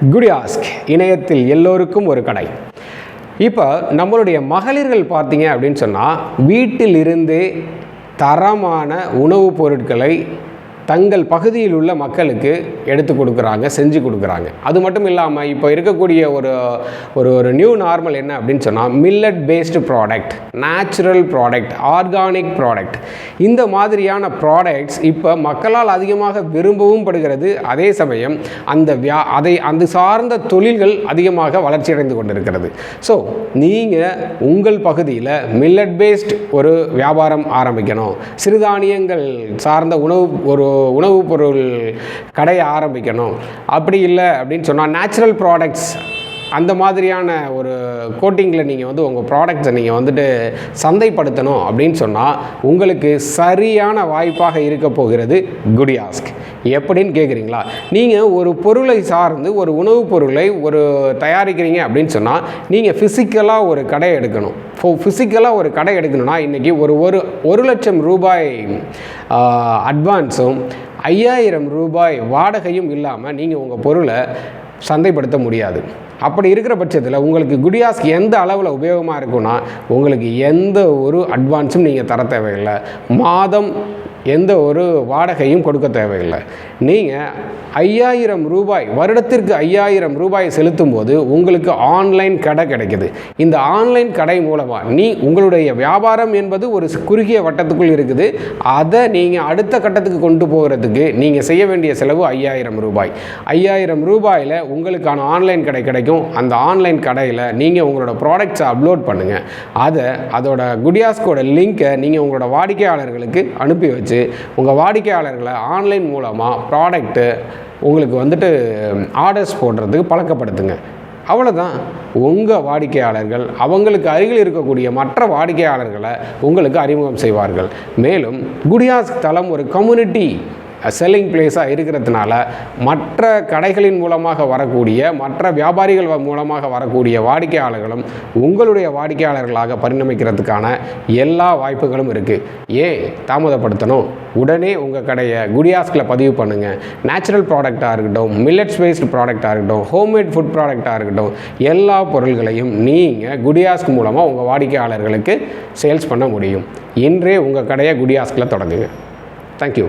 குடியாஸ்க் இணையத்தில் எல்லோருக்கும் ஒரு கடை. இப்போ நம்மளுடைய மகளிர்கள் பார்த்தீங்க அப்படின்னு சொன்னால் வீட்டில் இருந்தே தரமான உணவுப் பொருட்களை தங்கள் பகுதியில் உள்ள மக்களுக்கு எடுத்து கொடுக்குறாங்க, செஞ்சு கொடுக்குறாங்க. அது மட்டும் இல்லாமல் இப்போ இருக்கக்கூடிய ஒரு நியூ நார்மல் என்ன அப்படின்னு சொன்னால் millet based product, natural product, organic product, இந்த மாதிரியான ப்ராடக்ட்ஸ் இப்போ மக்களால் அதிகமாக விரும்பவும் படுகிறது. அதே சமயம் அந்த சார்ந்த தொழில்கள் அதிகமாக வளர்ச்சியடைந்து கொண்டிருக்கிறது. ஸோ நீங்கள் உங்கள் பகுதியில் மில்லட் பேஸ்ட் ஒரு வியாபாரம் ஆரம்பிக்கணும், சிறுதானியங்கள் சார்ந்த உணவுப் பொருள் கடையை ஆரம்பிக்கணும், அப்படி இல்லை அப்படின்னு சொன்னால் நேச்சுரல் ப்ராடக்ட்ஸ் அந்த மாதிரியான ஒரு கோட்டிங்கில் நீங்கள் உங்கள் ப்ராடக்ட்ஸை நீங்கள் சந்தைப்படுத்தணும் அப்படின்னு சொன்னால் உங்களுக்கு சரியான வாய்ப்பாக இருக்க போகிறது குடியாஸ்க். எப்படின்னு கேட்குறீங்களா? நீங்கள் ஒரு பொருளை சார்ந்து ஒரு உணவுப் பொருளை தயாரிக்கிறீங்க அப்படின்னு சொன்னால் நீங்கள் ஃபிசிக்கலாக ஒரு கடை எடுக்கணும். ஃபிசிக்கலாக ஒரு கடை எடுக்கணும்னா இன்றைக்கி ஒரு லட்சம் ரூபாய் அட்வான்ஸும் 5000 ரூபாய் வாடகையும் இல்லாமல் நீங்கள் உங்கள் பொருளை சந்தைப்படுத்த முடியாது. அப்படி இருக்கிற பட்சத்தில் உங்களுக்கு குடியாஸ்க் எந்த அளவில் உபயோகமாக இருக்குன்னா, உங்களுக்கு எந்த ஒரு அட்வான்ஸும் நீங்கள் தர தேவையில்லை, மாதம் எந்த ஒரு வாடகையும் கொடுக்க தேவையில்லை. நீங்கள் 5000 ரூபாய், வருடத்திற்கு 5000 ரூபாய் செலுத்தும் போது உங்களுக்கு ஆன்லைன் கடை கிடைக்குது. இந்த ஆன்லைன் கடை மூலமாக உங்களுடைய வியாபாரம் என்பது ஒரு குறுகிய வட்டத்துக்குள் இருக்குது. அதை நீங்கள் அடுத்த கட்டத்துக்கு கொண்டு போகிறதுக்கு நீங்கள் செய்ய வேண்டிய செலவு 5000 ரூபாய். 5000 ரூபாயில் உங்களுக்கான ஆன்லைன் கடை கிடைக்கும். அந்த ஆன்லைன் கடையில் நீங்கள் உங்களோட ப்ராடக்ட்ஸை அப்லோட் பண்ணுங்கள். அதோட குடியாஸ்கோட லிங்கை நீங்கள் உங்களோட வாடிக்கையாளர்களுக்கு அனுப்பி வச்சு உங்கள் வாடிக்கையாளர்களை ஆன்லைன் மூலமாக ப்ராடக்ட்டு உங்களுக்கு ஆர்டர்ஸ் போடுறதுக்கு பழக்கப்படுத்துங்க. அவ்வளோதான். உங்கள் வாடிக்கையாளர்கள் அவங்களுக்கு அருகில் இருக்கக்கூடிய மற்ற வாடிக்கையாளர்களை உங்களுக்கு அறிமுகம் செய்வார்கள். மேலும் குடியாஸ்க் தளம் ஒரு கம்யூனிட்டி செல்லிங் பிளேஸாக இருக்கிறதுனால மற்ற கடைகளின் மூலமாக வரக்கூடிய, மற்ற வியாபாரிகள் மூலமாக வரக்கூடிய வாடிக்கையாளர்களும் உங்களுடைய வாடிக்கையாளர்களாக பரிணமிக்கிறதுக்கான எல்லா வாய்ப்புகளும் இருக்குது. ஏன் தாமதப்படுத்தணும்? உடனே உங்கள் கடையை குடியாஸ்கில் பதிவு பண்ணுங்கள். நேச்சுரல் ப்ராடக்டாக இருக்கட்டும், மில்லட்ஸ் பேஸ்டு ப்ராடக்டாக இருக்கட்டும், ஹோம்மேட் ஃபுட் ப்ராடக்டாக இருக்கட்டும், எல்லா பொருள்களையும் நீங்கள் குடியாஸ்க் மூலமாக உங்கள் வாடிக்கையாளர்களுக்கு சேல்ஸ் பண்ண முடியும். இன்றே உங்கள் கடையை குடியாஸ்கில் தொடங்குங்க. தேங்க்யூ.